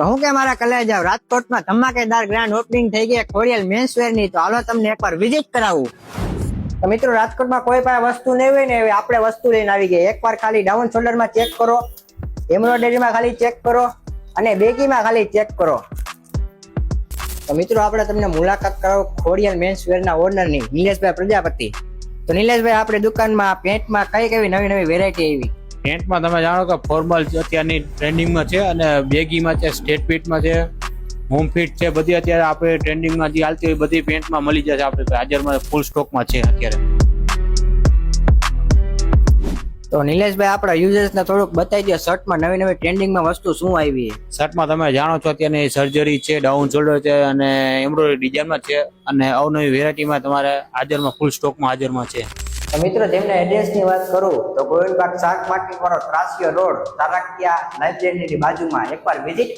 તો હું કે મારા કલેજાઓ રાજકોટમાં ધમાકેદાર ગ્રાન્ડ ઓપનિંગ થઈ ગઈ ખોડિયાલ મેન્સવેર ની, તો હાલો તમને એકવાર વિઝિટ કરાવું. તો મિત્રો રાજકોટમાં કોઈ પણ વસ્તુ નહીં હોય ને એવી આપણે વસ્તુ લઈને આવી ગઈ. એકવાર ખાલી ડાઉન શોલ્ડરમાં ચેક કરો, એમ્બ્રોઇડરીમાં ખાલી ચેક કરો અને બેગીમાં ખાલી ચેક કરો. તો મિત્રો આપણે તમને મુલાકાત કરાવો ખોડિયાલ મેન્સવેરના ઓનરની નિલેશભાઈ પ્રજાપતિ. તો નિલેશભાઈ, આપણી દુકાનમાં પેન્ટમાં કઈ કઈ નવી નવી વેરાયટી આવી? પેન્ટમાં તમે જાણો કે ફોર્મલ અત્યારની ટ્રેન્ડિંગમાં છે અને બેગીમાં છે, સ્ટેટ ફિટમાં છે, હોમ ફિટ છે, બધી અત્યારે આપણે ટ્રેન્ડિંગમાં જે હાલતી હોય બધી પેન્ટમાં મળી જશે. આપણે હાજરમાં ફૂલ સ્ટોકમાં છે અત્યારે. તો નિલેશભાઈ, આપણા યુઝર્સને થોડુંક બતાવી દો, શર્ટમાં નવી નવી ટ્રેન્ડિંગમાં વસ્તુ શું આવી? શર્ટમાં તમે જાણો છો અત્યારની સર્જરી છે, ડાઉન શોલ્ડર છે અને એમ્બ્રોઇડરી ડિઝાઇનમાં છે અને અવનવી વેરાયટીમાં તમારે હાજરમાં ફૂલ સ્ટોકમાં હાજરમાં છે. તો મિત્રો તેમના એડ્રેસની વાત કરું તો ગોવિંદબાગ શાક માર્કેટ વાળો ત્રાસિયો રોડ, તારાકિયા લાઇબ્રેરીની બાજુમાં એકવાર વિઝિટ